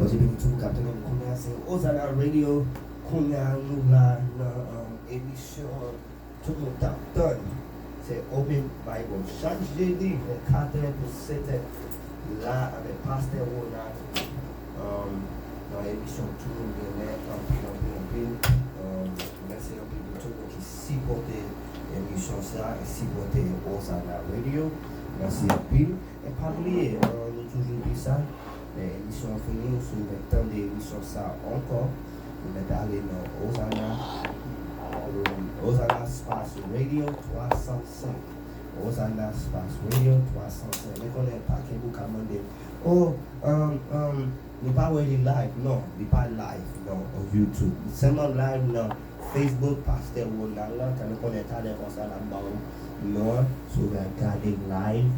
Bozi beni tout kapten nou konya se Ozana Radio. Konya nou la nan emisyon tout moun tap ton. Se Open Bible. Chaque jeudi, 4 pour 7 là avec Pasteur Ronald. Dans l'émission tout le monde vient en pile. Merci un peu de tout le monde qui supporte l'émission ça et supporte Ozana Radio. Merci un peu. Et pas oublier, nous toujours dit ça. L'émission finie, sous le temps d'émission ça encore. Vous mettez aller dans Ozana Space Radio 305. Ozana Space Radio 305. Mais qu'on n'est pas que vous commandez. Oh, nous pas live, non, nous pas live, non, on YouTube. Seulement live, non, Facebook, Pasteur Ronald, quand nous connaissons les comme ça, là-bas, non, sur regarder live,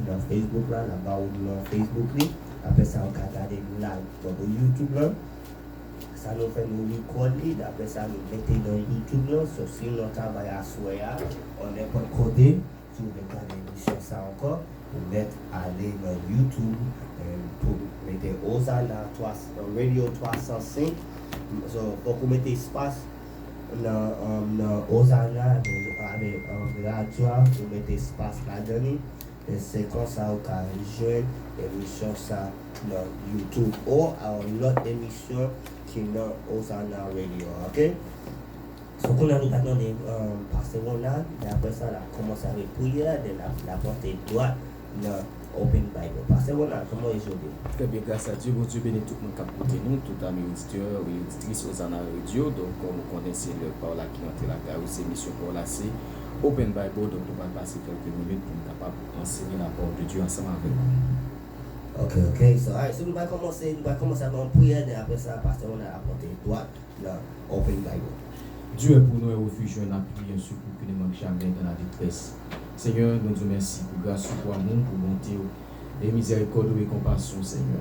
dans Facebook, là-bas, non, Facebook, après ça, on va regarder live, donc YouTube, là. Ça nous fait nous recorder, après ça nous mettons dans YouTube là, sauf si nous travaillons à Soya, on n'est pas codé, si vous regardez l'émission ça encore, vous mettez aller dans YouTube, pour mettre Ozana Radio 305, pour vous mettre espace dans Ozana avec radio, vous mettez espace là-dedans, et c'est comme ça qu'on peut jouer l'émission ça dans YouTube ou à l'autre émission qui est dans Ozana Radio, ok? So, qu'on a maintenant des Pasteur Ronald, et après ça, on a commencé avec prière, de la portée droite dans Open Bible. Pasteur Ronald, comment est-ce que très bien, grâce à Dieu, bon Dieu bénit tout le monde qui a côté nous, tout amis auditeurs et auditrices Ozana Radio. Donc, comme vous connaissez le Paul qui entre la carrosse, émission Paul c'est Open Bible, donc nous allons passer quelques minutes pour être capable d'enseigner la parole de Dieu ensemble avec vous. Ok. So, alright, so nous allons commencer avec une prière, et après ça, Pasteur Ronald a porté droite dans Open Bible. Dieu est pour nous un refuge, un appui, un secours qui ne manque jamais dans la détresse. Seigneur, nous te remercions pour grâce, pour amour, pour bonté et miséricorde et compassion, Seigneur.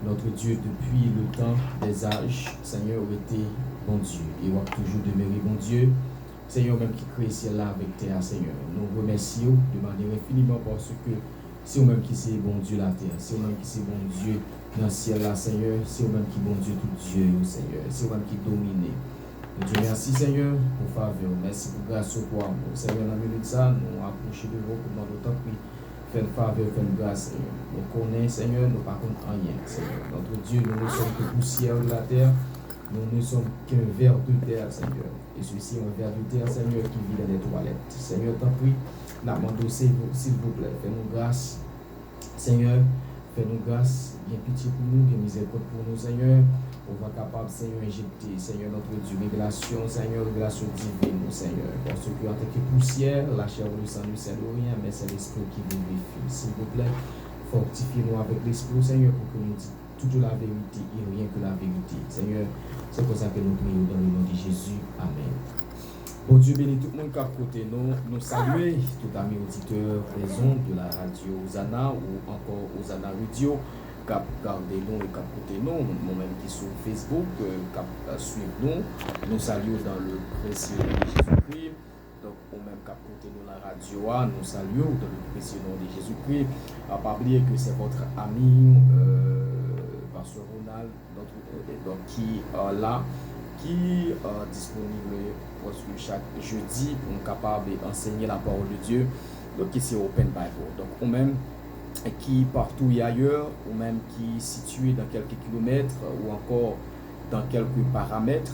Notre Dieu, depuis le temps des âges, Seigneur, a été bon Dieu et a toujours demeuré bon Dieu. Seigneur, même qui crée ciel là avec terre, Seigneur. Nous remercions de manière infiniment parce que c'est vous-même qui c'est bon Dieu la terre, c'est vous-même qui c'est bon Dieu dans le ciel là, Seigneur, c'est vous-même qui bon Dieu tout Dieu, Seigneur, c'est vous-même qui domine. Nous te remercions, Seigneur, pour faveur. Merci pour grâce pour amour. Seigneur, dans le milieu de ça, nous approchons de vous pour dans notre temps, puis faites faveur, faites grâce, Seigneur. Nous connaissons, Seigneur, nous par contre rien, Seigneur. Notre Dieu, nous ne sommes que poussière de la terre, nous ne sommes qu'un verre de terre, Seigneur. Et ceci, un verre de terre, Seigneur, qui vit dans les toilettes. Seigneur, t'en prie, n'abandonnez s'il vous plaît. Fais-nous grâce, Seigneur. Fais-nous grâce, bien pitié pour nous, bien miséricorde pour nous, Seigneur. On va capable, Seigneur, injecter, Seigneur, notre Dieu, révélation, Seigneur, révélation divine, Seigneur. Parce que en tant que poussière, la chair ou le sang ne sert de rien, mais c'est l'esprit qui vous vivifie. S'il vous plaît, fortifiez-nous avec l'esprit, Seigneur, pour que nous disions toute la vérité et rien que la vérité. Seigneur, c'est pour ça que nous prions dans le nom de Jésus. Amen. Bon Dieu béni tout le monde qui a côté nous saluer, tout ami auditeur raison de la radio Ozana ou encore Ozana Radio. Cap garder nous et cap côté nous, nous-mêmes qui sur Facebook, cap suivre nous saluons dans le précieux nom de Jésus-Christ. Donc, au même cap côté nous la radio, nous saluons dans le précieux nom de Jésus-Christ. À pas oublier que c'est votre ami, Pasteur Ronald, donc qui là, qui est disponible chaque jeudi pour nous capable d'enseigner la parole de Dieu. Donc, ici Open Bible. Donc, au même qui partout et ailleurs, ou même qui est situé dans quelques kilomètres ou encore dans quelques paramètres,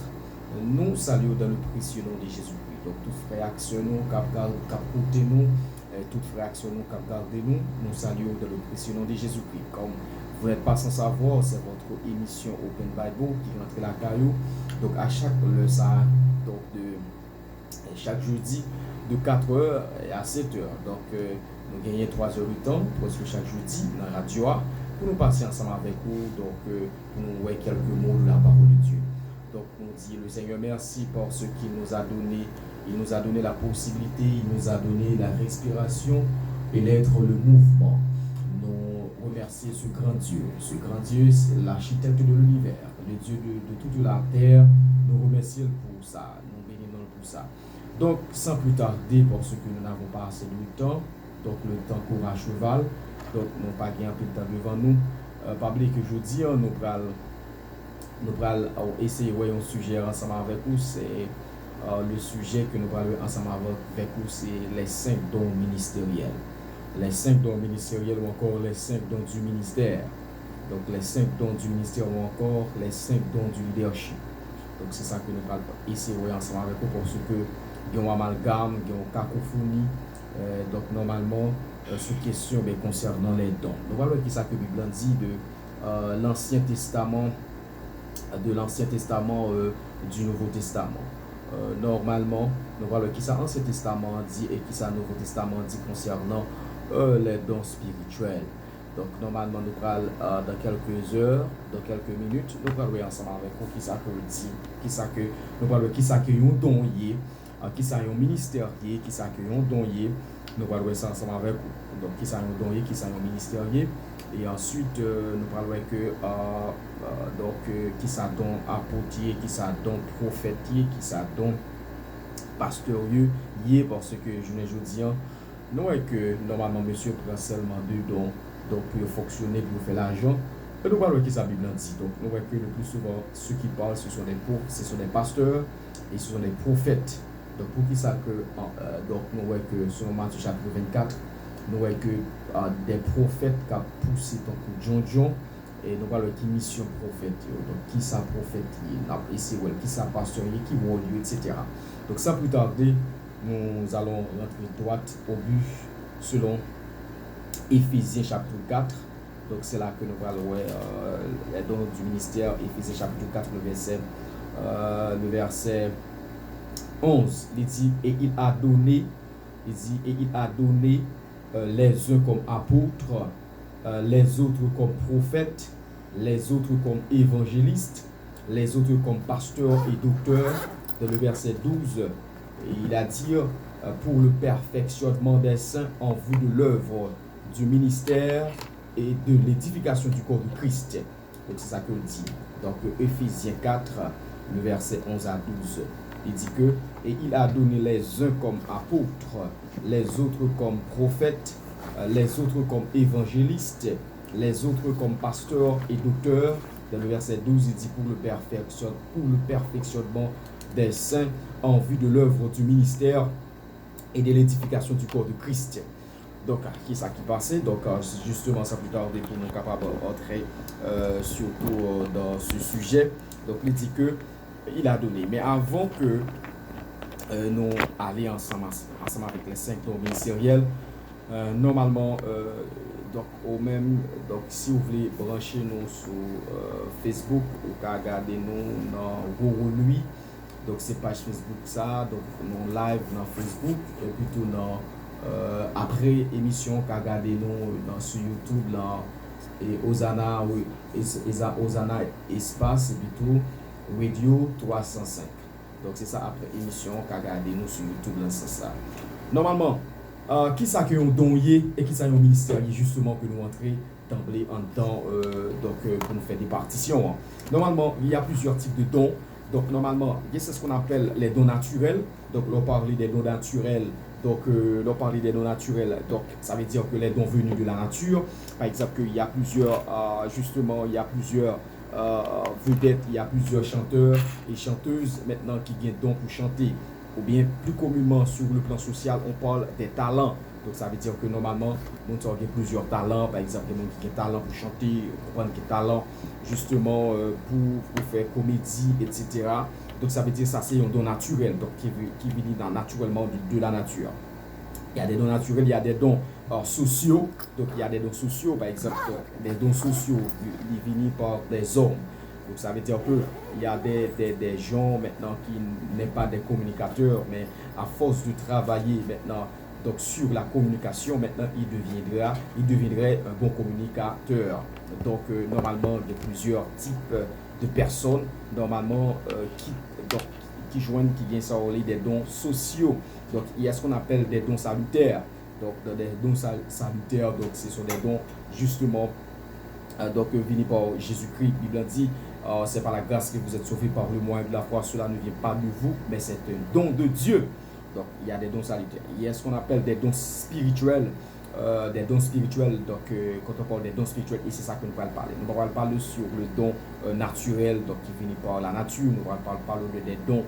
nous saluons dans le précieux nom de Jésus-Christ. Donc, toute réaction nous, cap côté nous, toute réaction nous, cap garder nous, nous saluons dans le précieux nom de Jésus-Christ. Comme vous n'êtes pas sans savoir, c'est votre émission Open Bible qui rentre la caillou. Donc, à chaque donc de chaque jeudi de 4h à 7h. Donc, nous gagnons 3 heures de temps, parce que chaque jeudi, dans la radio, pour nous passer ensemble avec vous, donc pour nous voir quelques mots de la parole de Dieu. Donc, on dit le Seigneur merci pour ce qu'il nous a donné. Il nous a donné la possibilité, il nous a donné la respiration et l'être, le mouvement. Nous remercions ce grand Dieu. Ce grand Dieu, c'est l'architecte de l'univers, le Dieu de toute la terre. Nous remercions pour ça, nous bénissons pour ça. Donc, sans plus tarder, parce que nous n'avons pas assez de temps, donc le temps court à cheval, donc nous n'avons pas gagné un peu de temps devant nous. Pas oublier que je dis, nous allons nous allons essayer de voir un sujet ensemble avec vous. C'est le sujet que nous allons ensemble avec vous, c'est les 5 dons ministériels. Les 5 dons ministériels ou encore les 5 dons du ministère. Donc les 5 dons du ministère ou encore les 5 dons du leadership. Donc c'est ça que nous allons essayer de voir ensemble avec vous parce que il y a un amalgame, il y a une cacophonie. Donc normalement, sous question concernant les dons. Nous allons voir qui ça que la Bible dit de l'Ancien Testament, du Nouveau Testament. Normalement, nous voyons qui ça Ancien Testament dit et qui ça Nouveau Testament dit concernant les dons spirituels. Donc normalement nous parlons dans quelques heures, dans quelques minutes, nous parlons ensemble avec vous qui ça que dit, qui ça que nous parlons qui ça que un don yé, qui ça un ministère yé, qui ça que un don yé, nous parlons ça ensemble avec vous. Donc qui ça un don yé, qui ça un ministère yé, et ensuite nous parlons que qui ça don apôtier, qui ça don prophétier, qui ça don pasteurier yé, parce que je ne dis nous est que normalement monsieur prend seulement 2 dons donc pour fonctionner, pour faire l'argent. Et nous parlons qui ça Bible dit. Donc nous voyons que le plus souvent ceux qui parlent ce sont des pasteurs et ce sont des prophètes. Donc pour qui ça que donc nous voyons que selon Matthieu chapitre 24, nous voyons que des prophètes qui ont poussé donc John et nous parlons qui mission prophète. Donc qui ça prophète qui ça pasteur qui vont lieu etc. Donc sans plus tarder, nous allons rentrer droite au but selon Éphésiens chapitre 4. Donc c'est là que nous parlons les dons du ministère. Éphésiens chapitre 4, le verset 11. Il dit et il a donné les uns comme apôtres, les autres comme prophètes, les autres comme évangélistes, les autres comme pasteurs et docteurs. Dans le verset 12, il a dit pour le perfectionnement des saints en vue de l'œuvre du ministère et de l'édification du corps de Christ. Donc c'est ça que dit. Donc Éphésiens 4, le verset 11 à 12. Il dit que et il a donné les uns comme apôtres, les autres comme prophètes, les autres comme évangélistes, les autres comme pasteurs et docteurs. Dans le verset 12, il dit pour le perfectionnement des saints en vue de l'œuvre du ministère et de l'édification du corps de Christ. Donc, qui ça qui passait? Donc, justement, ça plus tard pour nous capables d'entrer surtout dans ce sujet. Donc, il dit que il a donné. Mais avant que nous allions ensemble avec les 5 dons ministériels, normalement, donc, si vous voulez brancher nous sur Facebook, vous pouvez regarder nous dans Roro-Lui. Donc, c'est page Facebook ça. Donc, nous live dans Facebook et plutôt dans après émission qu'a regardé nous sur YouTube là et Osana espace et plutôt Radio 305. Donc c'est ça après émission qu'a regardé nous sur YouTube là c'est ça. Normalement qui ça que on donné et qui ça un ministère justement que nous entrer d'emblée en temps pour nous faire des partitions. Hein. Normalement, il y a plusieurs types de dons. Donc normalement, c'est ce qu'on appelle les dons naturels. Donc on parle des dons naturels. Donc, l'on parle des dons naturels, donc ça veut dire que les dons venus de la nature, par exemple, qu'il y a plusieurs, vedettes, il y a plusieurs chanteurs et chanteuses maintenant qui gagnent dons pour chanter. Ou bien, plus communément sur le plan social, on parle des talents. Donc, ça veut dire que normalement, nous avons plusieurs talents, par exemple, des gens qui ont talent pour chanter, qui ont talent justement pour faire comédie, etc. Donc ça veut dire que ça c'est un don naturel, donc qui vient naturellement de la nature. Il y a des dons naturels, il y a des dons sociaux. Donc il y a des dons sociaux, par exemple, des dons sociaux qui viennent par des hommes. Donc ça veut dire qu'il y a des gens maintenant qui n'est pas des communicateurs, mais à force de travailler maintenant donc sur la communication, maintenant il deviendrait un bon communicateur. Donc normalement il y a plusieurs types de personnes normalement qui joignent, qui viennent s'enrôler des dons sociaux. Donc il y a ce qu'on appelle des dons salutaires. Donc des dons salutaires, donc ce sont des dons justement venus par Jésus-Christ. La Bible dit c'est par la grâce que vous êtes sauvés par le moyen de la foi. Cela ne vient pas de vous, mais c'est un don de Dieu. Donc il y a des dons salutaires. Il y a ce qu'on appelle des dons spirituels. des dons spirituels. Donc, quand on parle des dons spirituels, et c'est ça que nous allons parler. Nous allons parler sur le don naturel, donc qui finit par la nature. Nous allons parler des dons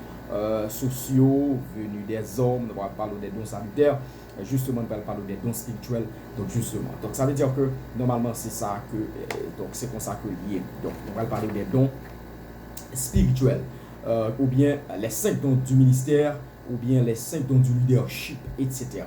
sociaux venus des hommes. Nous allons parler des dons sanitaires. Justement, nous allons parler des dons spirituels. Donc, justement. Donc, ça veut dire que, normalement, c'est ça que, donc, c'est comme ça que lié. Donc, on va parler des dons spirituels. Ou bien les 5 dons du ministère, ou bien les 5 dons du leadership, etc.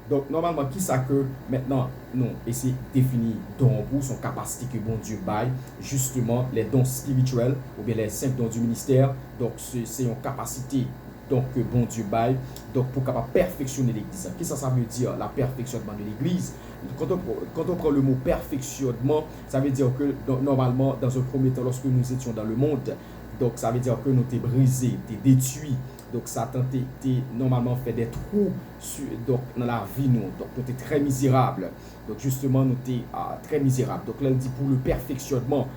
Donc, normalement, qui ça que maintenant, non, et c'est défini don pour son capacité que bon Dieu baille, justement, les dons spirituels, ou bien les 5 dons du ministère, donc c'est une capacité donc que bon Dieu baille, donc pour capable perfectionner l'église. Qu'est-ce que ça veut dire, la perfectionnement de l'église? Quand on prend le mot perfectionnement, ça veut dire que donc, normalement, dans un premier temps, lorsque nous étions dans le monde, donc ça veut dire que nous t'es brisé, t'es détruit. Donc Satan t'es normalement fait des trous donc, dans la vie nous. Donc nous t'es très misérable. Donc justement nous t'es très misérable. Donc là il dit pour le perfectionnement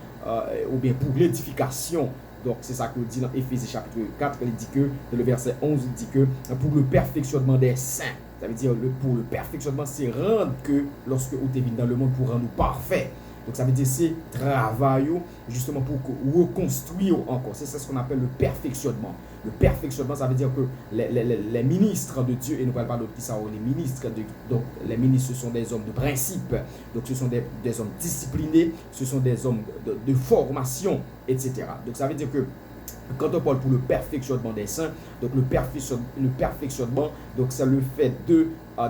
ou bien pour l'édification. Donc c'est ça que dit dans Éphésiens chapitre 4. Il dit que dans le verset 11 il dit que pour le perfectionnement des saints. Ça veut dire pour le perfectionnement c'est rendre que lorsque vous t'es venu dans le monde pour rendre nous parfaits. Donc ça veut dire c'est travail justement pour reconstruire encore. C'est ça ce qu'on appelle le perfectionnement. Le perfectionnement, ça veut dire que les ministres de Dieu, et nous ne parlons pas d'autres qui sont les ministres, donc les ministres ce sont des hommes de principe, donc ce sont des hommes disciplinés, ce sont des hommes de formation, etc. Donc ça veut dire que quand on parle pour le perfectionnement des saints, donc le perfectionnement, donc c'est le fait de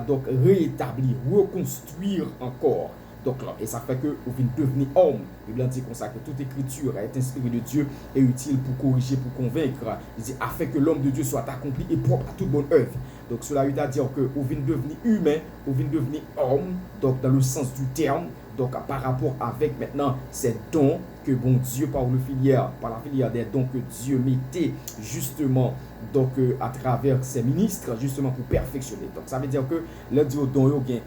donc rétablir, reconstruire encore. Donc là, et ça fait que vous venez devenir homme. Il dit comme ça que toute écriture est inspirée de Dieu et utile pour corriger, pour convaincre. Il dit afin que l'homme de Dieu soit accompli et propre à toute bonne œuvre. Donc cela veut dire que vous venez devenir humain, vous venez devenir homme, donc dans le sens du terme. Donc par rapport avec maintenant ces dons que bon Dieu par la filière des dons que Dieu mettait justement donc à travers ses ministres justement pour perfectionner. Donc ça veut dire que le Dieu don yo gain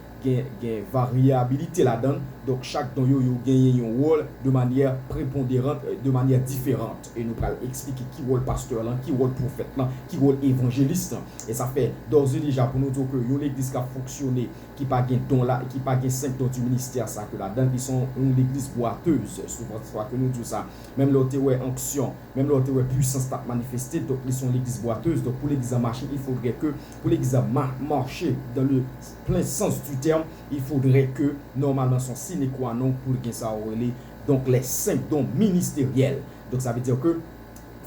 variabilité là-dedans. Donc chaque don yo gagne un rôle de manière prépondérante, de manière différente. Et nous allons expliquer qui rôle pasteur là, qui rôle prophète là, qui rôle évangéliste. Et ça fait d'ores et déjà pour nous dire que l'église qui a fonctionné, qui pas gain don là, qui pas gain 5 dons du ministère ça que là-dedans ils sont une église boiteuse. Souvent soit que nous disons ça. Même l'autre ouais onction, même l'autre ouais puissance t'a manifesté, donc ils sont l'église boiteuse. Donc pour l'église à marcher, il faudrait que pour l'église à marcher dans le plein sens du terme, il faudrait que normalement son sine qua non pour que ça relève donc les 5 dons ministériels. Donc ça veut dire que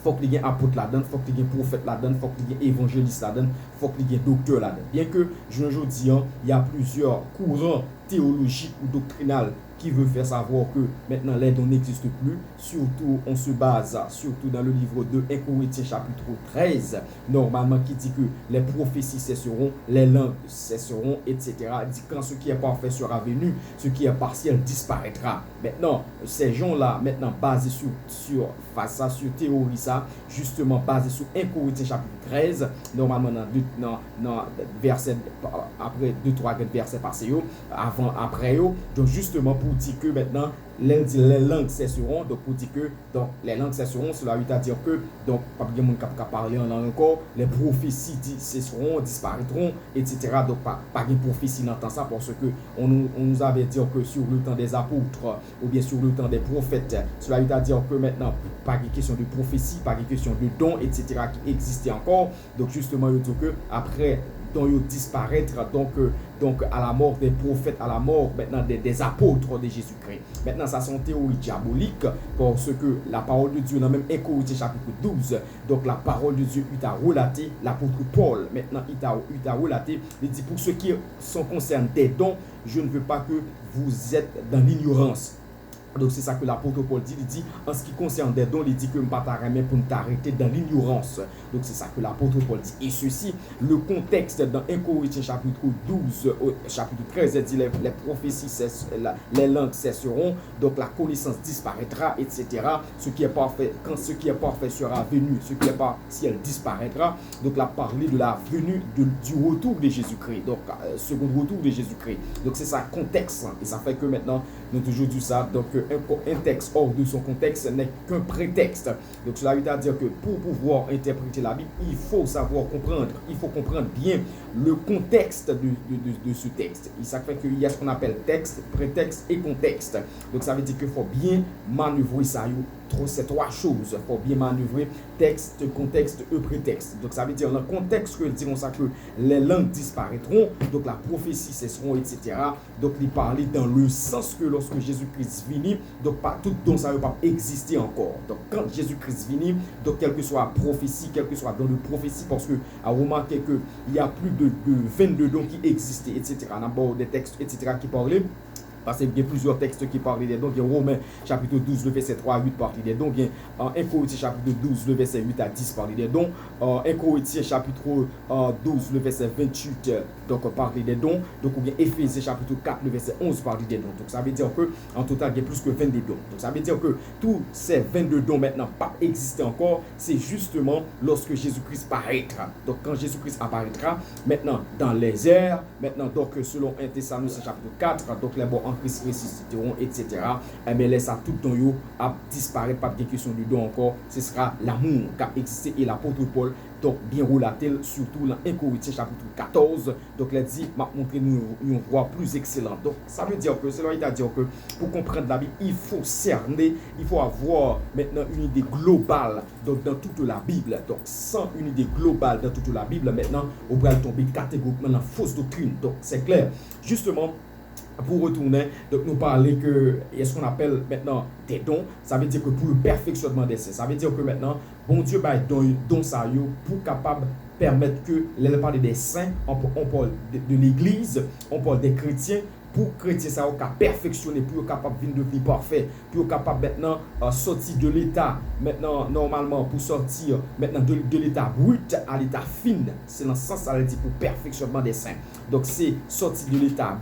faut qu'il y ait apôtre là-dedans, faut qu'il y ait prophète là-dedans, faut qu'il y ait évangéliste là-dedans, faut qu'il y ait docteur là-dedans. Bien que je ne dis il y a plusieurs courants théologiques ou doctrinales qui veut faire savoir que maintenant les dons n'existent plus. Surtout, on se base, surtout dans le livre de 1 Corinthiens chapitre 13, normalement qui dit que les prophéties cesseront, les langues cesseront, etc. Il dit quand ce qui est parfait sera venu, ce qui est partiel disparaîtra. Maintenant, ces gens-là, maintenant basés sur théorie ça, justement basés sur 1 Corinthiens chapitre 13, normalement dans verset, après 2-3 versets passés, avant, après, donc justement pour dire que maintenant les langues cesseront, donc pour dire que donc les langues cesseront, cela veut dire que donc pas bien monde qui parler en langue encore, les prophéties cesseront, disparaîtront, etc. Donc pas de prophétie dans ça parce que on nous avait dit que sur le temps des apôtres ou bien sur le temps des prophètes, cela veut dire que maintenant pas de question de prophétie, pas de question de dons, etc. qui existaient encore. Donc justement il dit que après dont ils disparaître donc à la mort des prophètes, à la mort maintenant des apôtres de Jésus-Christ. Maintenant ça c'est une théorie diabolique parce que la parole de Dieu dans même 1 Corinthiens chapitre 12, donc la parole de Dieu il a relaté, l'apôtre Paul maintenant il a relaté, il dit pour ceux qui sont concernés des dons, je ne veux pas que vous êtes dans l'ignorance. Donc c'est ça que l'apôtre Paul dit, il dit en ce qui concerne des dons, il dit que je ne vais pas t'arrêter pour t'arrêter dans l'ignorance. Donc c'est ça que l'apôtre Paul dit. Et ceci, le contexte dans 1 Corinthiens chapitre 12, chapitre 13, il dit les prophéties, les langues cesseront, donc la connaissance disparaîtra, etc. Ce qui est parfait, quand ce qui est parfait sera venu, ce qui est partiel disparaîtra. Donc la parler de la venue du retour de Jésus-Christ, donc second retour de Jésus-Christ. Donc c'est ça contexte, et ça fait que maintenant, nous toujours dit ça, donc qu'un texte hors de son contexte n'est qu'un prétexte. Donc cela veut dire que pour pouvoir interpréter la Bible, il faut savoir comprendre, il faut comprendre bien le contexte de ce texte. Et ça fait qu'il y a ce qu'on appelle texte, prétexte et contexte. Donc ça veut dire qu'il faut bien manœuvrer ça, ces trois choses. Il faut bien manœuvrer texte, contexte et prétexte. Donc ça veut dire dans le contexte que disons ça que les langues disparaîtront, donc la prophétie cesseront, etc. Donc il parlait dans le sens que lorsque Jésus-Christ finit, donc pas tout dont ça ne va pas exister encore. Donc quand Jésus-Christ finit, donc quelle que soit la prophétie, quelle que soit dans le prophétie, parce que à remarquer qu'il y a plus de 22 dons qui existaient, etc. D'abord des textes, etc. qui parlaient. Parce qu'il y a plusieurs textes qui parlent des dons. Il y a Romains chapitre 12, le verset 3 à 8 parle des dons. Il y a 1 Corinthiens chapitre 12, le verset 8 à 10 parle des dons. 1 Corinthiens chapitre 12, le verset 28 donc parle des dons. Donc ou bien Éphésiens chapitre 4, le verset 11 parle des dons. Donc ça veut dire que en total il y a plus que 22 dons. Donc ça veut dire que tous ces 22 dons maintenant pas existent encore. C'est justement lorsque Jésus-Christ paraîtra. Donc quand Jésus-Christ apparaîtra, maintenant dans les airs, maintenant donc selon 1 Thessaloniciens chapitre 4, donc les bons en Christ ressusciteront, etc. Mais laisse ça tout le temps à disparaître, pas de question du don encore. Ce sera l'amour qui a existé et l'apôtre Paul donc bien relaté surtout dans 1 Corinthiens chapitre 14. Donc il a dit m'a montré nous une voie plus excellente. Donc ça veut dire que cela veut dire que pour comprendre la Bible, il faut cerner, il faut avoir maintenant une idée globale donc dans toute la Bible. Donc sans une idée globale dans toute la Bible, maintenant on va tomber catégoriquement dans fausse doctrine. Donc c'est clair. Justement pour retourner, donc nous parler que est-ce qu'on appelle maintenant des dons, ça veut dire que pour le perfectionnement des saints, ça veut dire que maintenant, bon Dieu va don ça pour capable permettre que les parler des saints, on parle de l'église, on parle des chrétiens, pour chrétiens ça va perfectionner, pour capable de devenir parfait, pour capable maintenant sortir de l'état maintenant normalement pour sortir maintenant de l'état brut à l'état fin. C'est dans ce sens ça veut dire pour perfectionnement des saints. Donc c'est sortir de l'état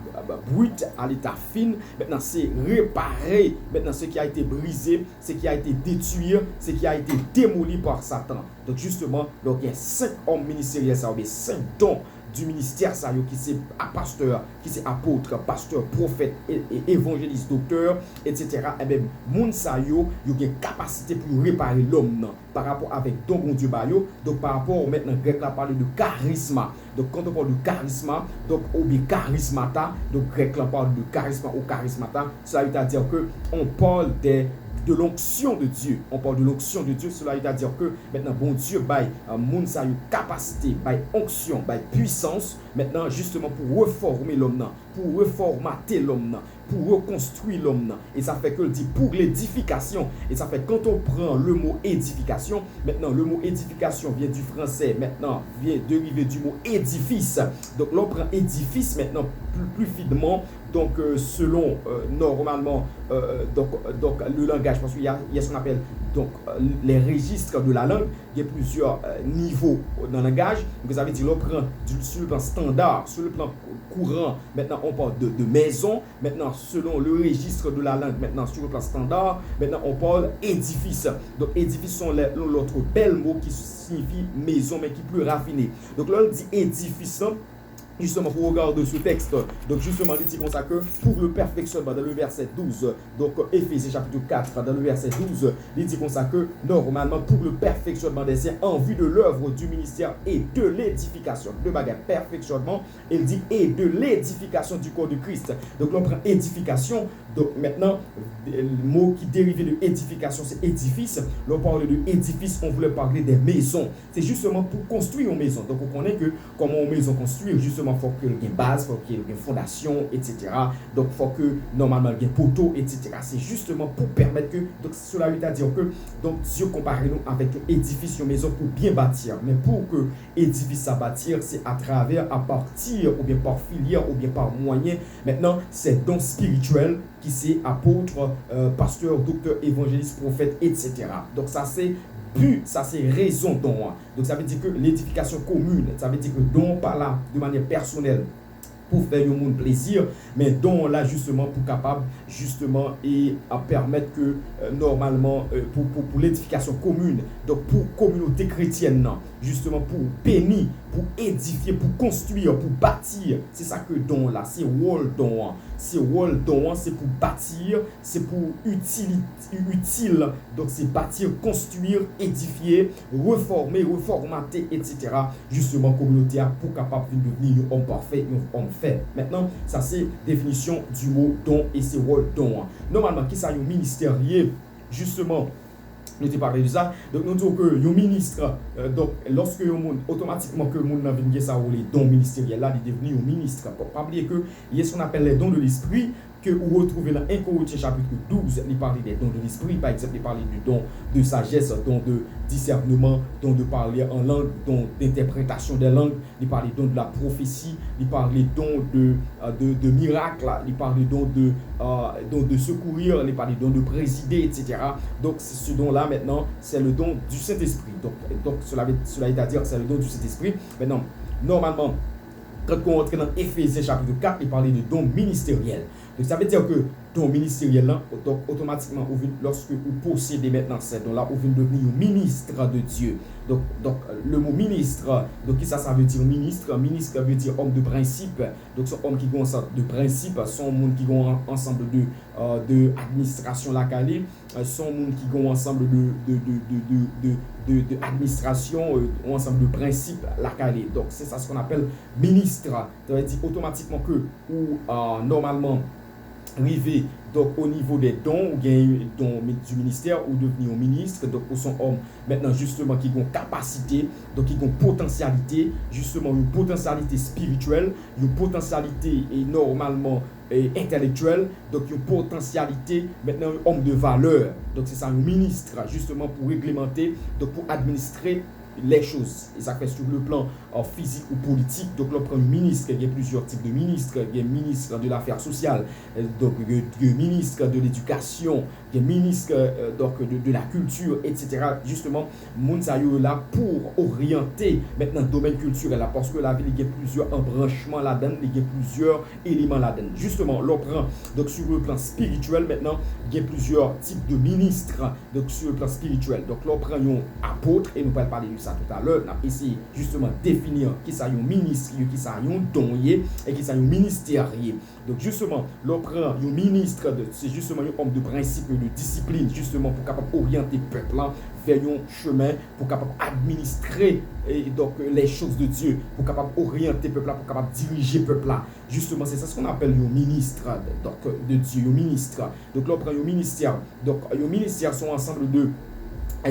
brut à l'état fin. Maintenant c'est réparer maintenant ce qui a été brisé, ce qui a été détruit, ce qui a été démoli par Satan. Donc justement, donc il y a 5 hommes ministériels, ça veut dire 5 dons du ministère ça qui c'est pasteur, qui c'est apôtre, pasteur, prophète, et évangéliste, docteur, etc. Et bien moun ça yo a une capacité pour réparer l'homme par rapport avec don bon Dieu ba yo. Donc par rapport maintenant grec là parle de charisme. Donc quand on parle de charisme, donc ou bien charismata, donc grec là parle de charisme ou charismata, ça veut dire que on parle de l'onction de Dieu. On parle de l'onction de Dieu, cela veut dire que maintenant bon Dieu bail moun sa une capacité, bail onction, bail puissance maintenant justement pour reformer l'homme, pour reformater l'homme, pour reconstruire l'homme. Et ça fait que le dit pour l'édification. Et ça fait quand on prend le mot édification, maintenant le mot édification vient du français, maintenant vient dériver du mot édifice. Donc l'on prend édifice maintenant plus finement. Donc selon normalement donc le langage, parce qu'il y a ce qu'on appelle donc les registres de la langue, il y a plusieurs niveaux dans le langage. Donc ça veut dire l'on prend sur le plan standard, sur le plan courant, maintenant on parle de maison, maintenant selon le registre de la langue, maintenant sur le plan standard, maintenant on parle édifice. Donc édifice sont l'autre bel mot qui signifie maison mais qui est plus raffiné. Donc là on dit édifice justement pour regarder ce texte. Donc justement il dit comme ça que pour le perfectionnement dans le verset 12, donc Éphésiens chapitre 4 dans le verset 12, il dit comme ça que normalement pour le perfectionnement des saints en vue de l'œuvre du ministère et de l'édification, de bagages perfectionnement, il dit et de l'édification du corps de Christ. Donc l'on prend édification. Donc maintenant le mot qui dérive de édification c'est édifice. L'on parle de édifice, on voulait parler des maisons. C'est justement pour construire une maison. Donc on connaît que comment une maison construire, justement il faut qu'il y ait une base, il faut qu'il y ait une fondation, etc. Donc il faut que normalement il y ait un poteau, etc. C'est justement pour permettre que, donc cela veut dire que donc Dieu compare nous avec édifice, une maison pour bien bâtir. Mais pour que édifice à bâtir, c'est à travers, à partir, ou bien par filière, ou bien par moyen. Maintenant, c'est don spirituel qui c'est apôtre, pasteur, docteur, évangéliste, prophète, etc. Donc ça c'est but, ça c'est raison don. Donc ça veut dire que l'édification commune, ça veut dire que don pas là de manière personnelle pour faire un monde plaisir, mais don là justement pour capable justement et à permettre que normalement pour l'édification commune, donc pour communauté chrétienne justement pour bénir pour édifier, pour construire, pour bâtir. C'est ça que don là, c'est rôle don. C'est rôle don, c'est pour bâtir, c'est pour utile. Donc c'est bâtir, construire, édifier, reformer, reformater, etc. Justement, communauté pour capable de devenir un homme parfait, un homme fait. Maintenant, ça c'est définition du mot don et c'est rôle don. Normalement, qui ça un ministériel, justement. Nous t'ai parlé de ça. Donc nous disons que le ministre, donc lorsque automatiquement que le monde n'a venu ça ou les dons ministériels là, il est devenu un ministre. Pour pas oublier que il y a ce qu'on appelle les dons de l'esprit que vous retrouvez dans 1 Corinthiens chapitre 12, il parle des dons de l'esprit, par exemple, il parle du don de sagesse, don de discernement, don de parler en langue, don d'interprétation des langues, il parle don de la prophétie, il parle don de miracles, il parle don de secourir, il parle don de présider, etc. Donc ce don-là maintenant, c'est le don du Saint-Esprit. Donc cela est à dire, c'est le don du Saint-Esprit. Maintenant, normalement, quand on rentre dans Éphésiens chapitre 4, il parlait de dons ministériels. Donc ça veut dire que don ministériel là, donc automatiquement, lorsque vous possédez maintenant ces dons-là, vous venez devenir ministre de Dieu. Donc le mot ministre, donc ça veut dire ministre. Ministre veut dire homme de principe. Donc son homme qui ont ensemble de principe, son monde qui ont ensemble de administration la calée, son monde qui ont ensemble de administration, ensemble de principes la calée. Donc c'est ça ce qu'on appelle ministre. Ça veut dire automatiquement que ou normalement arriver donc au niveau des dons ou gagner don du ministère ou devenir un ministre, donc pour son homme maintenant justement qui ont capacité, donc qui ont potentialité, justement une potentialité spirituelle, une potentialité et normalement intellectuelle, donc une potentialité maintenant un homme de valeur. Donc c'est ça un ministre justement pour réglementer, donc pour administrer les choses. Et ça fait sur le plan physique ou politique. Donc, le premier ministre, il y a plusieurs types de ministres. Il y a ministre de l'affaires sociales, donc il y a ministre de l'éducation, il y a ministre donc, de la culture, etc. Justement, Mounsayo là pour orienter maintenant le domaine culturel là, parce que la ville, il y a plusieurs embranchements là-dedans, il y a plusieurs éléments là-dedans. Justement, l'on prend donc sur le plan spirituel maintenant, il y a plusieurs types de ministres donc sur le plan spirituel. Donc, l'on prend un apôtre et nous allons parler de ça tout à l'heure. On a essayé justement de définir qui ça un ministre, qui ça un donnier et qui ça un ministère. Donc justement, l'on prend un ministre, c'est justement un homme de principe, de discipline, justement pour capable orienter le peuple vers un chemin, pour capable administrer et donc les choses de Dieu, pour capable orienter le peuple, pour capable diriger le peuple. Justement, c'est ça ce qu'on appelle un ministre donc, de Dieu, un ministre. Donc l'on prend un ministère. Donc un ministère sont ensemble de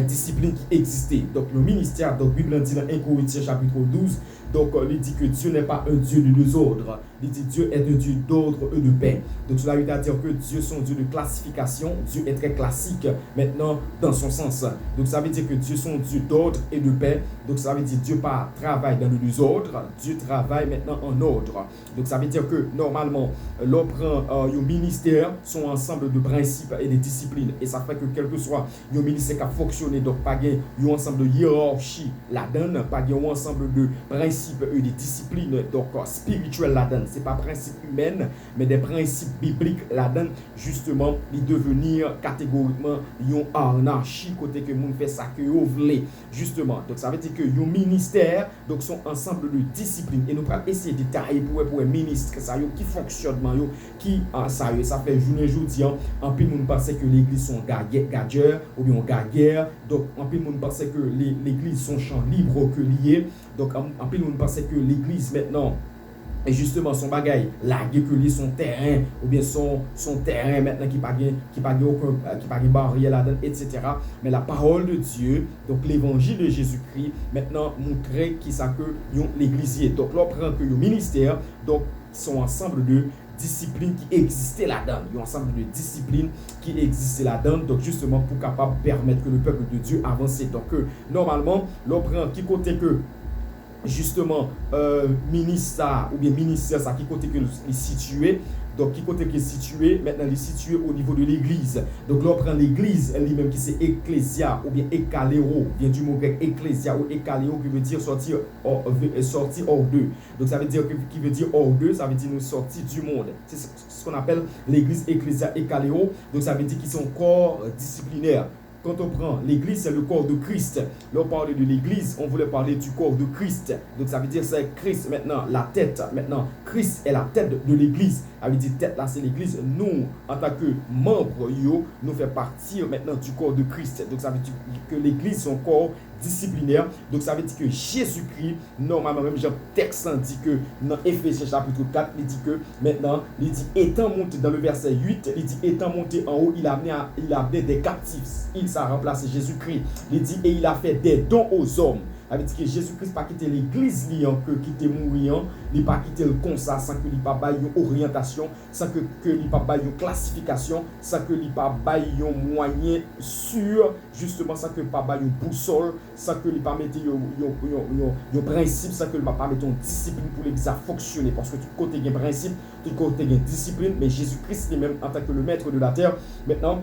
discipline qui existait. Donc le ministère, donc Bible dit dans 1 Corinthiens chapitre 12, donc il dit que Dieu n'est pas un Dieu de deux ordres. Il dit Dieu est un Dieu d'ordre et de paix. Donc cela veut dire que Dieu est un Dieu de classification. Dieu est très classique maintenant dans son sens. Donc ça veut dire que Dieu est un Dieu d'ordre et de paix. Donc ça veut dire que Dieu pas travaille dans le désordre. Dieu travaille maintenant en ordre. Donc ça veut dire que normalement l'on prend un ministère sont ensemble de principes et de disciplines. Et ça fait que quel que soit un ministère qui a fonctionné, donc pas un ensemble de hiérarchie là-dedans, pas un ensemble de principes et de disciplines donc spirituelles là-dedans. C'est pas principe humain, mais des principes bibliques là-dedans, justement, ils devenir catégoriquement une anarchie côté que moun fait ça que vous voulez, justement. Donc ça veut dire que un ministère donc sont ensemble de disciplines et nous allons essayer de détailler pour un ministre ça yo qui fonctionnement yo qui ça fait journée joudi en plus moun pense que l'église sont gadgeurs ou bien gaguerre. Donc en plus moun pense que l'église sont champ libre que lié. Donc en plus moun pense que l'église maintenant et justement son bagaille larguer que lui son terrain ou bien son terrain maintenant qui pas barrière là-dedans, etc. Mais la parole de Dieu, donc l'évangile de Jésus-Christ maintenant montrer qui ça que l'église. Donc là on prend que le ministère donc sont ensemble de disciplines qui existaient là-dedans. Il y a un ensemble de disciplines qui existaient là-dedans, donc justement pour capable permettre que le peuple de Dieu avance. Donc normalement l'on prend qui côté que justement ministère ou bien ministère ça qui côté que est situé, donc qui côté qui est situé maintenant il est situé au niveau de l'église. Donc là on prend l'église elle-même qui c'est ecclésia ou bien ekaléro, vient du mot grec ecclésia ou ekaléro qui veut dire sortir hors d'eux. Donc ça veut dire qui veut dire hors d'eux, ça veut dire nous sortir du monde. C'est ce qu'on appelle l'église ecclésia ekaléro. Donc ça veut dire qu'ils sont corps disciplinaires. quand on prend l'église, c'est le corps de Christ. Là, on parle de l'église, on voulait parler du corps de Christ. Donc, ça veut dire c'est Christ maintenant, la tête. Maintenant, Christ est la tête de l'église. Ça veut dire tête là, c'est l'église. Nous, en tant que membres, nous fait partir maintenant du corps de Christ. Donc, ça veut dire que l'église, son corps disciplinaire. Donc, ça veut dire que Jésus-Christ, normalement, même Jean texte dit que dans Éphésiens chapitre 4, il dit que maintenant, il dit étant monté dans le verset 8, il dit étant monté en haut, il a amené des captifs. Il s'est remplacé Jésus-Christ. Il dit et il a fait des dons aux hommes. Ça veut dire que Jésus-Christ n'a pas quitté l'église que quitter mourir, il n'a pas quitté le constat sans que il pas bail une orientation, sans que il pas bail une classification, sans que il pas bail un moyen sûr, justement sans que il pas bail une boussole, sans que il pas mettre un principe, sans que il pas mettre une discipline pour l'église à fonctionner parce que tout côté il y a un principe, tout côté il y a une discipline, mais Jésus-Christ lui-même en tant que le maître de la terre, maintenant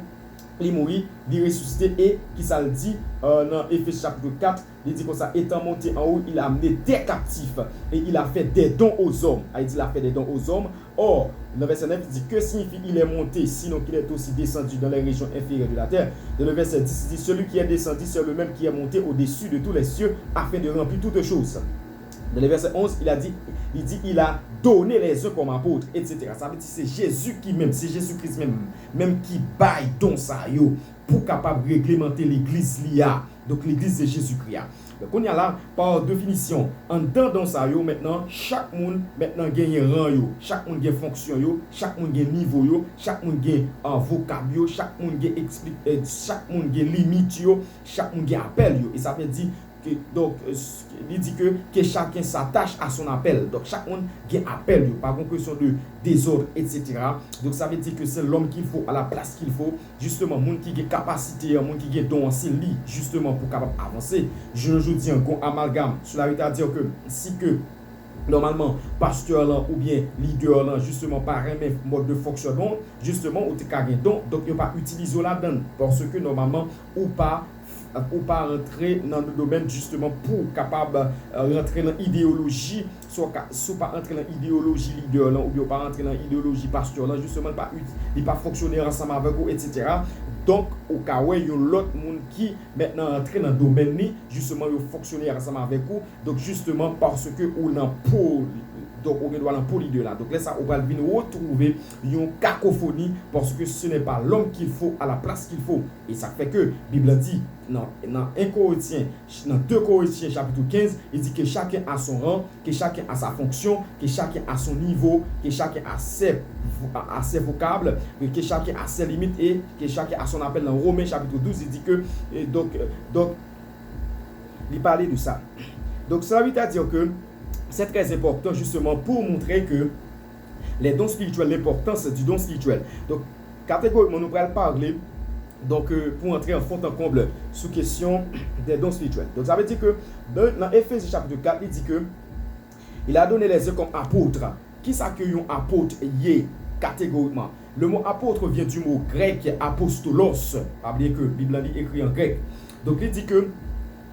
il mourit, il ressuscité et qui ça le dit dans Éphésiens chapitre 4, il dit comme ça, étant monté en haut, il a amené des captifs et il a fait des dons aux hommes. Il dit il a fait des dons aux hommes. Or, dans le verset 9, il dit que signifie il est monté, sinon qu'il est aussi descendu dans les régions inférieures de la terre. Dans le verset 10, il dit celui qui est descendu, c'est le même qui est monté au-dessus de tous les cieux afin de remplir toutes choses. Dans le verset 11, il dit il a donné les uns comme apôtres, etc. Ça veut dire c'est Jésus qui même, c'est Jésus-Christ même qui baille don ça yo pour capable réglementer l'église liya. Donc l'église de Jésus-Christ. Donc on y a là par définition en dedans dans ça yo maintenant chaque monde maintenant gagne rang yo, chaque monde gagne fonction yo, chaque monde gagne niveau yo, chaque monde gagne vocable yo, chaque monde gagne explique chaque monde gagne limite yo, chaque monde gagne appel yo et ça veut dire donc il dit que chacun s'attache à son appel. Donc chaque monde a un appel, pas une question de désordre, etc. Donc ça veut dire que c'est l'homme qu'il faut à la place qu'il faut. Justement, monde qui a capacité, monde qui a don, c'est lui justement pour capable avancer. Je dis un bon amalgame. Cela veut dire que si que normalement pasteur là ou bien leader là justement par un même mode de fonctionnement, justement ou te carré don, donc il pas utiliser là-dedans parce que normalement ou pas rentrer dans le domaine justement pour capable rentrer dans l'idéologie soit pas rentrer dans l'idéologie leader là ou bien pas rentrer dans l'idéologie pasteur là justement pas fonctionner ensemble avec vous etc. Donc au cas où il y a l'autre monde qui maintenant entrer dans le domaine justement il fonctionner ensemble avec vous donc justement parce que on a pour donc on doit dans poli de là donc là ça on va venir retrouver une cacophonie parce que ce n'est pas l'homme qu'il faut à la place qu'il faut et ça fait que Bible dit dans 1 Corinthiens dans 2 Corinthiens chapitre 15 il dit que chacun a son rang que chacun a sa fonction que chacun a son niveau que chacun a ses vocables que chacun a ses limites et que chacun a son appel. Dans Romains chapitre 12 il dit que donc il parlait de ça donc ça veut dire que c'est très important justement pour montrer que les dons spirituels, l'importance du don spirituel. Donc, catégoriquement, nous allons parler donc, pour entrer en fond en comble sous question des dons spirituels. Donc, ça veut dire que dans Éphésiens chapitre 4, il dit que il a donné les uns comme apôtres. Qui s'accueille un apôtre yé catégoriquement? Le mot apôtre vient du mot grec apostolos. Pas oublier que la Bible est écrit en grec. Donc, il dit que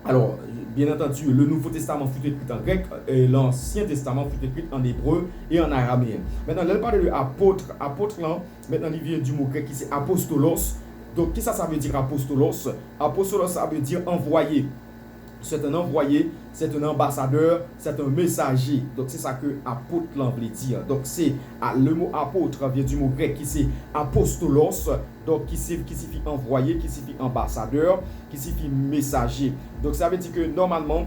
alors, bien entendu, le Nouveau Testament fut écrit en grec et l'Ancien Testament fut écrit en hébreu et en araméen. Maintenant, là, il parle de apôtre. Apôtre, là, maintenant, il vient du mot grec qui c'est apostolos. Donc, qu'est-ce que ça veut dire apostolos? Apostolos, ça veut dire envoyé. C'est un envoyé, c'est un ambassadeur, c'est un messager. Donc, c'est ça que apôtre veut dire. Donc, c'est le mot apôtre vient du mot grec qui c'est apostolos, donc qui signifie envoyé, qui signifie ambassadeur, qui signifie messager. Donc, ça veut dire que normalement,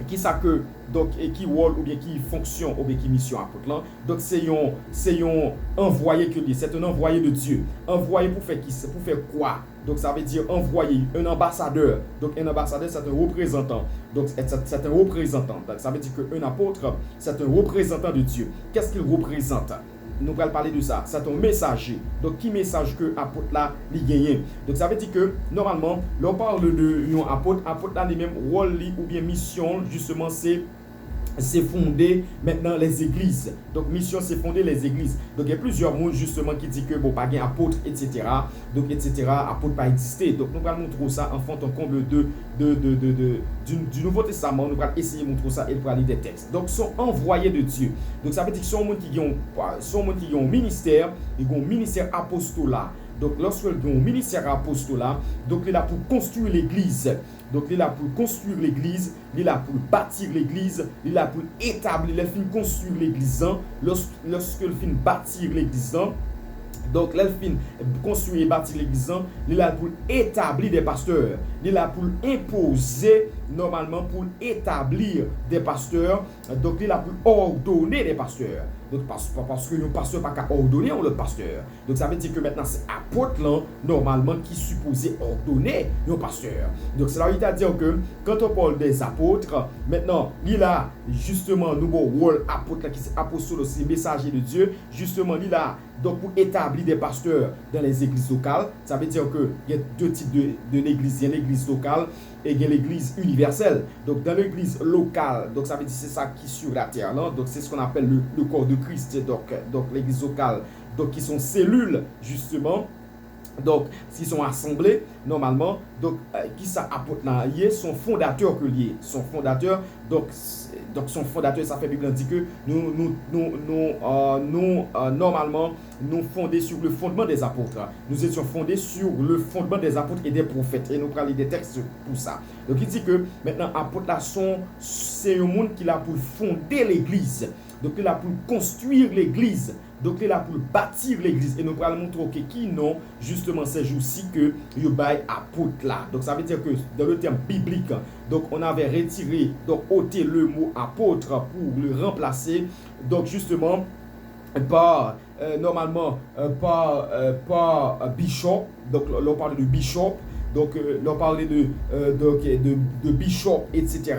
qui ça que donc et qui rôle ou bien qui fonction ou bien qui mission apôtre là. Donc c'est un envoyé que c'est un envoyé de Dieu. Envoyé pour faire qui? Pour faire quoi? Donc ça veut dire envoyé, un ambassadeur. Donc un ambassadeur c'est un représentant. Donc c'est un représentant. Donc ça veut dire qu'un apôtre c'est un représentant de Dieu. Qu'est-ce qu'il représente? Nous allons parler de ça. C'est un messager. Donc, qui message que apôtre là, il gagne? Donc, ça veut dire que, normalement, l'on parle de un apôtre là, les mêmes rôles ou bien mission, justement, c'est fonder maintenant les églises. Donc, mission, c'est fonder les églises. Donc, il y a plusieurs mots, justement, qui disent que, bon, pas gain apôtre, etc. Donc, etc., apôtre pas exister. Donc, nous allons montrer ça en fond en comble du Nouveau Testament. Nous allons essayer de montrer ça et de parler des textes. Donc, sont envoyés de Dieu. Donc, ça veut dire que sont gens qui ont un ministère, ils ont un ministère apostolat. donc lorsque le ministère apostolat, donc il est là pour construire l'église. Donc, il est là pour construire l'église, il est là pour bâtir l'église, il est là pour établir, il fin construire l'église. Lorsqu'il fin bâtir l'église, donc, il fin construire et bâtir l'église, il est là pour établir des pasteurs, il est là pour imposer, normalement, pour établir des pasteurs, donc il est là pour ordonner des pasteurs. Donc, parce que le pasteur n'a pas ordonner le pasteur. Donc, ça veut dire que maintenant, c'est apôtre là, normalement, qui est supposé ordonner le pasteur. Donc, cela veut dire que quand on parle des apôtres, maintenant, il a justement un nouveau rôle apôtre là, qui est apostole aussi, messager de Dieu. Justement, il a donc pour établir des pasteurs dans les églises locales. Ça veut dire qu'il y a deux types de l'église. Il y a l'église locale et il y a l'église universelle. Donc, dans l'église locale, donc ça veut dire c'est ça qui est sur la terre. Là. Donc, c'est ce qu'on appelle le corps de Christ. Donc l'église locale, donc qui sont cellules, justement. Donc, s'ils sont assemblés, normalement, donc, qui ça apporte là, son fondateur que lié, son fondateur, donc son fondateur, ça fait Bible dit que normalement, nous fondés sur le fondement des apôtres. Nous étions fondés sur le fondement des apôtres et des prophètes. Et nous prenons des textes pour ça. Donc, il dit que maintenant, apôtres là, c'est un monde qui est là pour fonder l'église. Donc, il est là pour construire l'église. Donc, il est là pour bâtir l'église. Et nous allons montrer qui non, justement, ces jours-ci que il y a apôtre là. Donc, ça veut dire que dans le terme biblique, donc, on avait retiré, donc, ôté le mot apôtre pour le remplacer. Donc, justement, par, normalement, par bishop. Donc, là, on parle de bishop. Donc, on parlait de bishop, etc.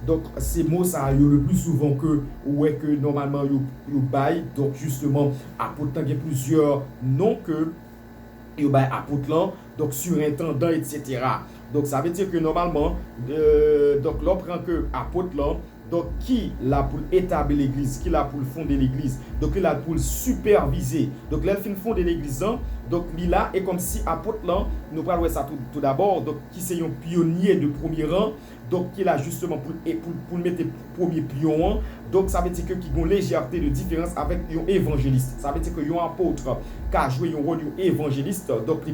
Donc, ces mots, ça a eu le plus souvent que normalement, il bail. Donc, justement, apôtre, il y a plusieurs noms que il bail apôtre là. Donc, surintendant, etc. Donc, ça veut dire que normalement, donc, l'on prend que apôtre là. Donc, qui là pour établir l'église, qui là pour fonder l'église, donc il là pour superviser. Donc, là, il fonder l'église, donc il là est comme si apôtre là, nous parlons ça tout d'abord, donc qui c'est un pionnier de premier rang, donc qui là justement pour mettre premier pion, donc ça veut dire que qui ont une légèreté de différence avec un évangéliste. Ça veut dire que un apôtre qui a joué un rôle d'évangéliste, donc qui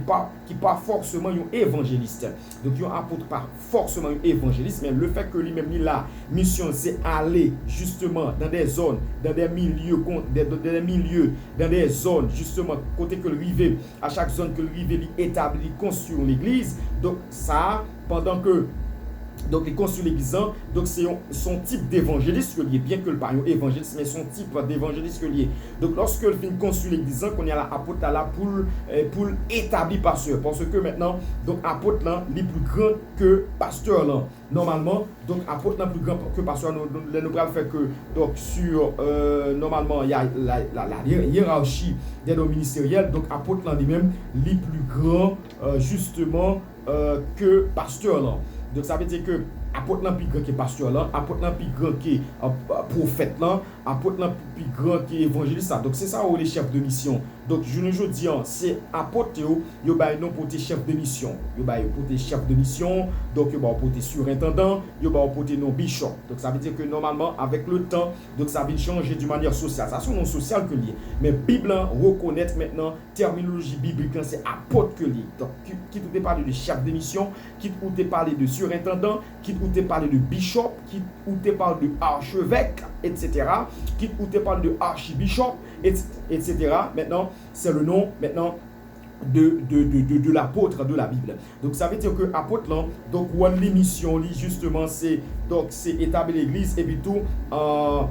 pas forcément un évangéliste. Donc un apôtre pas forcément un évangéliste, mais le fait que lui-même il a mission c'est aller justement dans des zones, dans des milieux, dans des zones justement côté que le rivet, à chaque zone que le rivet établit, construire l'église. Donc ça pendant que donc il construit l'église, donc c'est son type d'évangéliste que lié, bien que le pas un évangéliste, mais son type d'évangéliste que lié. Donc lorsque le fin construit l'église, qu'on y a l'apôtre là pour établir pasteur, parce que maintenant donc apôtre là il est plus grand que pasteur là. Normalement, donc apôtre là plus grand que pasteur, nous allons faire que donc sur normalement il y a la hiérarchie des dons ministériels, donc apôtre là lui-même il est plus grand justement que pasteur là. Donc ça veut dire que apôtre là plus grand que pasteur là, apôtre là plus grand que prophète là, apôtre là plus grand que évangéliste. Donc c'est ça où les chefs de mission. Donc je ne dis c'est apôtre yo ba non pour tes chefs de mission. Yo ba pour tes chefs de mission, donc yo ba pour tes surintendants, yo ba pour tes non bishop. Donc ça veut dire que normalement avec le temps, donc ça va changer d'une manière sociale. Ça sont non social que lié. Mais Bible reconnaître maintenant terminologie biblique c'est apôtre que lié. Donc qui tout est parlé de chef de mission, qui tout est parlé de surintendant, qui tout est parlé de bishop, qui tout est parlé de archevêque, etc. Qui tout est parlé de archibishop, etc. Maintenant, c'est le nom maintenant de l'apôtre de la Bible. Donc ça veut dire que apôtre là, donc l'émission justement c'est établir l'église et puis tout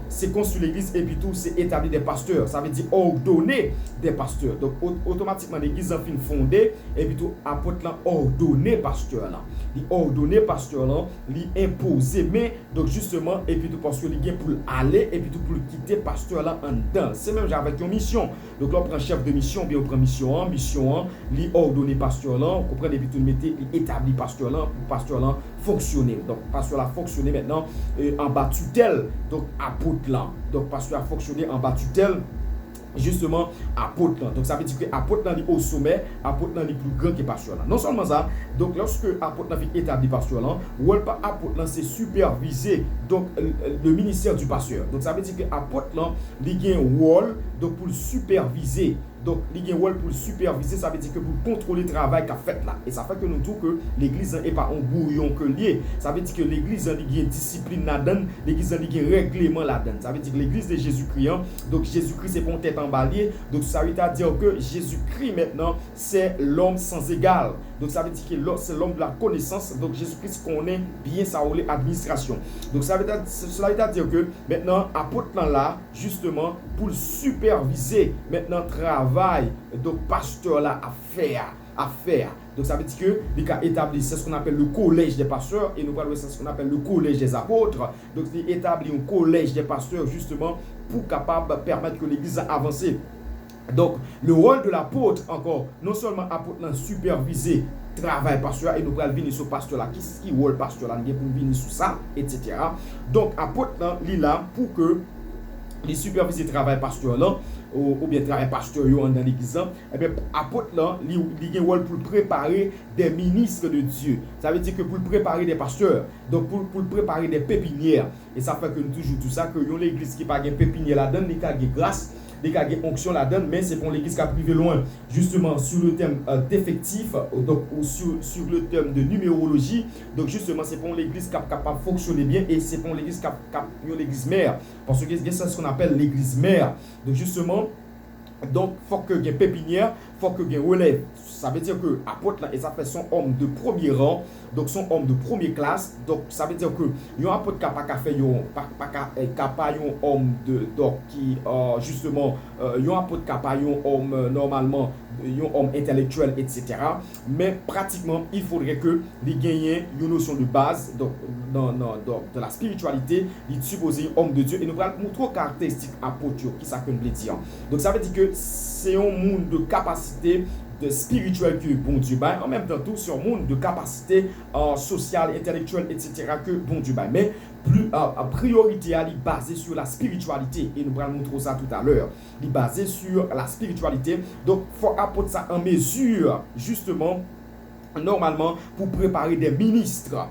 c'est construire l'église et puis tout c'est établir des pasteurs. Ça veut dire ordonner des pasteurs. Donc automatiquement l'église en fin fondée et puis tout apôtre là ordonner pasteur là. Il ordonner pasteur là, il imposer mais donc justement et puis tout parce que il vient pour aller et puis tout pour quitter pasteur là en dedans. C'est même avec une mission. Donc là on prend chef de mission, bien on prend mission, li ordonné pasteur là, on comprend depuis tout mettez établi pasteur là pour pasteur là fonctionner. Donc pasteur là fonctionner maintenant en bas tutelle. Donc apôtre là. Donc pasteur a fonctionné en bas tutelle justement apôtre là. Donc ça veut dire que apôtre là est au sommet, apôtre là est plus grand que pasteur là. Non seulement ça, donc lorsque apôtre là fait établi pasteur là, rôle pas apôtre là c'est superviser donc le ministère du pasteur. Donc ça veut dire que apôtre là il a un rôle donc pour superviser donc il y a un rôle pour superviser, ça veut dire que pour contrôler le travail qu'a fait là. Et ça fait que nous trouvons que l'église n'est pas un bouillon que lié. Ça veut dire que l'église a une discipline là-dedans, l'église a un règlement là-dedans. Ça veut dire que l'église de Jésus-Christ, donc Jésus-Christ c'est pas une tête en balier, donc ça veut dire que Jésus-Christ maintenant c'est l'homme sans égal. Donc ça veut dire que c'est l'homme de la connaissance, donc Jésus-Christ connaît bien sa administration. Donc cela veut dire que maintenant apôtre là justement pour superviser maintenant travail donc pasteur là à faire. Donc ça veut dire que il a établi c'est ce qu'on appelle le collège des pasteurs et nous parlons c'est ce qu'on appelle le collège des apôtres. Donc il établit un collège des pasteurs justement pour capable permettre que l'église avance. Donc le rôle de l'apôtre encore non seulement apôtre là superviser travail pasteur et nous allons venir sur pasteur là qui rôle pasteur là pour venir sur ça etc. Donc apôtre là il là pour que les superviser travail pasteur là ou bien travail pasteur dans l'église et bien apôtre là il a un rôle pour préparer des ministres de Dieu. Ça veut dire que pour préparer des pasteurs, donc pour préparer des pépinières et ça fait que nous toujours tout ça que l'église qui pas gain pépinière là-dedans il y a grâce des cas de onction là-dedans, mais c'est pour l'église qui a privé loin, justement sur le thème d'effectif, donc ou sur le thème de numérologie. Donc justement, c'est pour l'église qui est capable de fonctionner bien et c'est pour l'église qui est l'église mère, parce que c'est ce qu'on appelle l'église mère. Donc justement, donc faut que y ait pépinière, faut que y ait relève. Ça veut dire que apôtre là et ça fait son homme de premier rang, donc son homme de première classe. Donc ça veut dire que yon apôtre pas fait pas yon homme de donc qui justement yon apôtre pas yon homme normalement yon homme intellectuel etc. Mais pratiquement il faudrait que les gagne une notion de base donc dans de la spiritualité, il supposé homme de Dieu et nous allons montrer caractéristiques apôtres qui ça que nous veut dire. Donc ça veut dire que c'est un monde de capacité de spirituel que bon Dieu bail, en même temps tout sur monde de capacité sociale, intellectuelle, etc. que bon Dieu bail. Mais plus priorité elle est basée sur la spiritualité et nous allons montrer ça tout à l'heure. Il est basé sur la spiritualité. Donc faut apporter ça en mesure justement normalement pour préparer des ministres,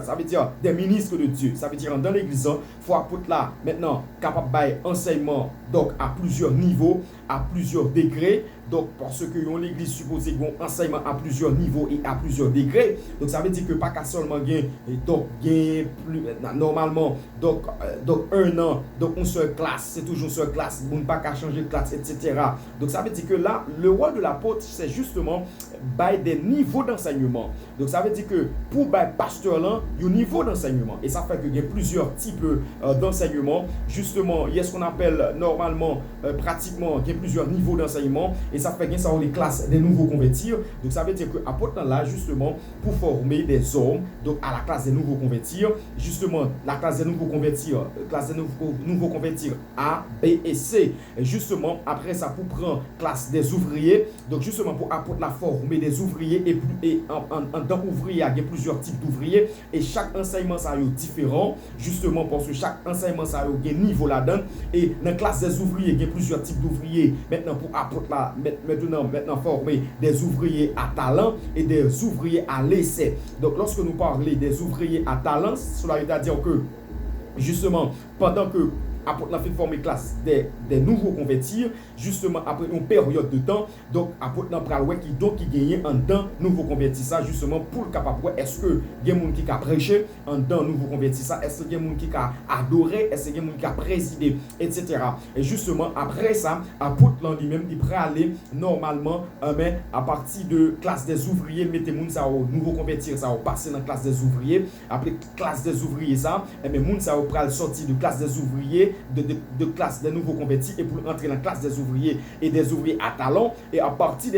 ça veut dire des ministres de Dieu. Ça veut dire dans l'église, il faut apporter là maintenant capable d'enseignement donc à plusieurs niveaux, à plusieurs degrés. Donc parce que l'église supposée qu'on enseignement à plusieurs niveaux et à plusieurs degrés. Donc ça veut dire que pas qu'à seulement gagner donc plus normalement donc un an donc une seule classe, c'est toujours une seule classe, on pas qu'à changer de classe etc. Donc ça veut dire que là le rôle de l'apôtre c'est justement des niveaux d'enseignement. Donc ça veut dire que pour pasteur là, il y a un niveau d'enseignement et ça fait que il y a plusieurs types d'enseignement. Justement, il y a ce qu'on appelle normalement pratiquement il y a plusieurs niveaux d'enseignement et ça fait que ça les classes des nouveaux convertis. Donc ça veut dire que apôtre là justement pour former des hommes donc à la classe des nouveaux convertis, justement la classe des nouveaux convertis, nouveaux convertis A, B et C. Et justement après ça pour prendre classe des ouvriers. Donc justement pour apôtre la former des ouvriers et en tant qu'ouvrier il y a plusieurs types d'ouvriers et chaque enseignement ça est différent justement parce que chaque enseignement ça a un niveau là-dedans et dans la classe des ouvriers il y a plusieurs types d'ouvriers maintenant pour apporter là maintenant former des ouvriers à talent et des ouvriers à l'essai. Donc lorsque nous parlons des ouvriers à talent cela veut dire que justement pendant que apôtre la fait former classe des nouveaux convertis justement après une période de temps donc apôtre la pral qui gagne en dedans nouveau converti ça justement pour capable est-ce que il y a monde qui a prêché en dedans nouveau converti ça est-ce que il y a monde qui a adoré est-ce que il y a monde qui a présidé etc. Et justement après ça apôtre là lui-même il pral aller normalement mais à partir de classe des ouvriers mettez monde ça au nouveau convertir ça au passer dans classe des ouvriers après classe des ouvriers ça et mais monde ça au pral sortir de classe des ouvriers de classe des nouveaux convertis et pour entrer dans la classe des ouvriers et des ouvriers à talent et à partir